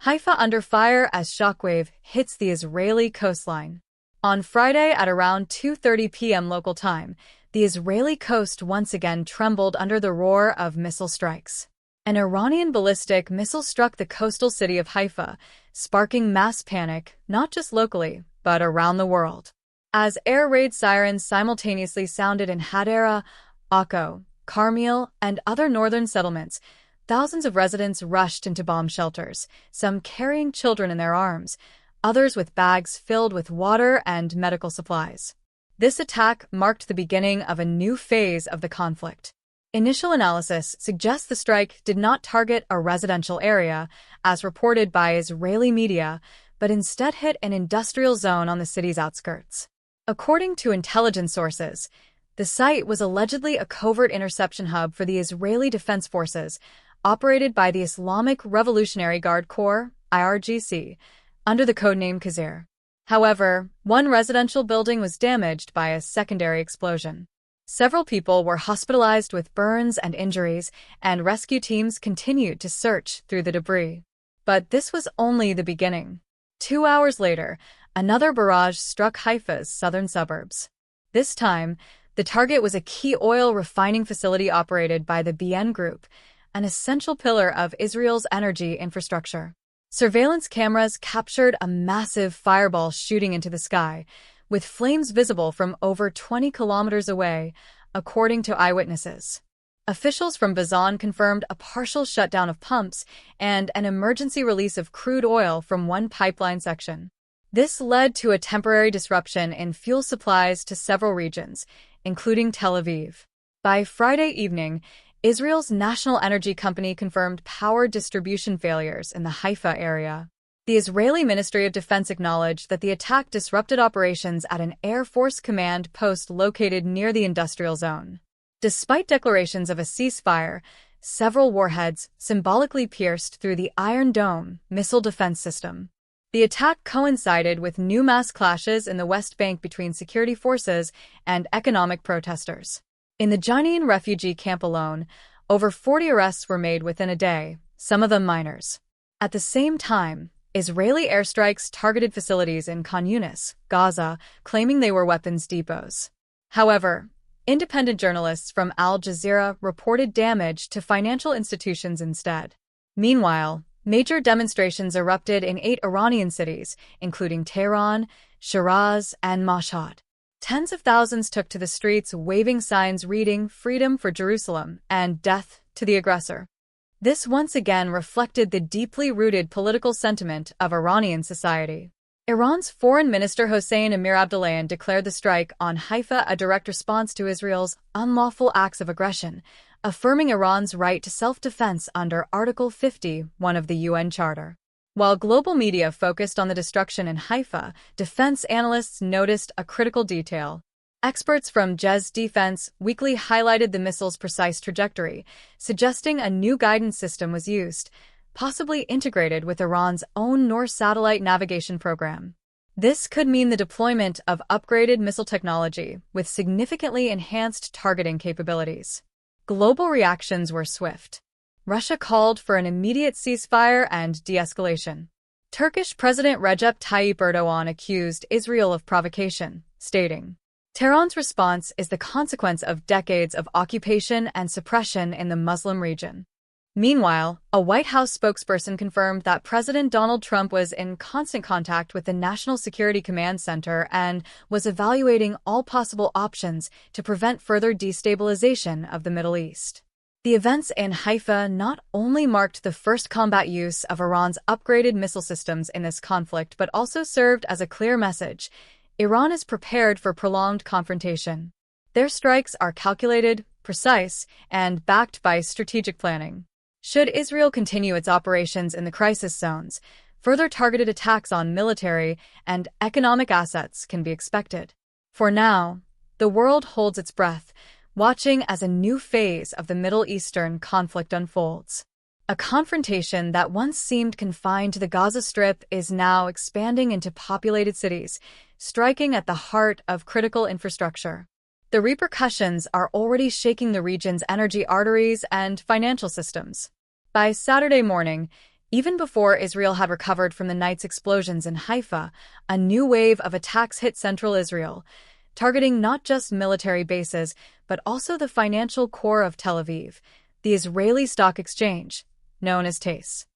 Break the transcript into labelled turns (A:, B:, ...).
A: Haifa under fire as shockwave hits the Israeli coastline. On Friday at around 2:30 p.m. local time, the Israeli coast once again trembled under the roar of missile strikes. An Iranian ballistic missile struck the coastal city of Haifa, sparking mass panic not just locally, but around the world. As air raid sirens simultaneously sounded in Hadera, Akko, Carmel, and other northern settlements, thousands of residents rushed into bomb shelters, some carrying children in their arms, others with bags filled with water and medical supplies. This attack marked the beginning of a new phase of the conflict. Initial analysis suggests the strike did not target a residential area, as reported by Israeli media, but instead hit an industrial zone on the city's outskirts. According to intelligence sources, the site was allegedly a covert interception hub for the Israeli Defense Forces, operated by the Islamic Revolutionary Guard Corps, IRGC, under the codename Khazir. However, one residential building was damaged by a secondary explosion. Several people were hospitalized with burns and injuries, and rescue teams continued to search through the debris. But this was only the beginning. 2 hours later, another barrage struck Haifa's southern suburbs. This time, the target was a key oil refining facility operated by the BN Group, an essential pillar of Israel's energy infrastructure. Surveillance cameras captured a massive fireball shooting into the sky, with flames visible from over 20 kilometers away, according to eyewitnesses. Officials from Bazan confirmed a partial shutdown of pumps and an emergency release of crude oil from one pipeline section. This led to a temporary disruption in fuel supplies to several regions, including Tel Aviv. By Friday evening, Israel's national energy company confirmed power distribution failures in the Haifa area. The Israeli Ministry of Defense acknowledged that the attack disrupted operations at an Air Force command post located near the industrial zone. Despite declarations of a ceasefire, several warheads symbolically pierced through the Iron Dome missile defense system. The attack coincided with new mass clashes in the West Bank between security forces and economic protesters. In the Jenin refugee camp alone, over 40 arrests were made within a day, some of them minors. At the same time, Israeli airstrikes targeted facilities in Khan Yunis, Gaza, claiming they were weapons depots. However, independent journalists from Al Jazeera reported damage to financial institutions instead. Meanwhile, major demonstrations erupted in 8 Iranian cities, including Tehran, Shiraz, and Mashhad. Tens of thousands took to the streets waving signs reading "Freedom for Jerusalem" and "Death to the Aggressor." This once again reflected the deeply rooted political sentiment of Iranian society. Iran's Foreign Minister Hossein Amir-Abdollahian declared the strike on Haifa a direct response to Israel's unlawful acts of aggression, affirming Iran's right to self-defense under Article 50(1) of the UN Charter. While global media focused on the destruction in Haifa, defense analysts noticed a critical detail. Experts from Jez Defense Weekly highlighted the missile's precise trajectory, suggesting a new guidance system was used, possibly integrated with Iran's own Noor satellite navigation program. This could mean the deployment of upgraded missile technology with significantly enhanced targeting capabilities. Global reactions were swift. Russia called for an immediate ceasefire and de-escalation. Turkish President Recep Tayyip Erdogan accused Israel of provocation, stating, "Tehran's response is the consequence of decades of occupation and suppression in the Muslim region." Meanwhile, a White House spokesperson confirmed that President Donald Trump was in constant contact with the National Security Command Center and was evaluating all possible options to prevent further destabilization of the Middle East. The events in Haifa not only marked the first combat use of Iran's upgraded missile systems in this conflict but also served as a clear message: Iran is prepared for prolonged confrontation. Their strikes are calculated, precise, and backed by strategic planning. Should Israel continue its operations in the crisis zones, further targeted attacks on military and economic assets can be expected. For now, the world holds its breath, watching as a new phase of the Middle Eastern conflict unfolds. A confrontation that once seemed confined to the Gaza Strip is now expanding into populated cities, striking at the heart of critical infrastructure. The repercussions are already shaking the region's energy arteries and financial systems. By Saturday morning, Even before Israel had recovered from the night's explosions in Haifa, a new wave of attacks hit central Israel, targeting not just military bases, but also the financial core of Tel Aviv, the Israeli stock exchange, known as TASE.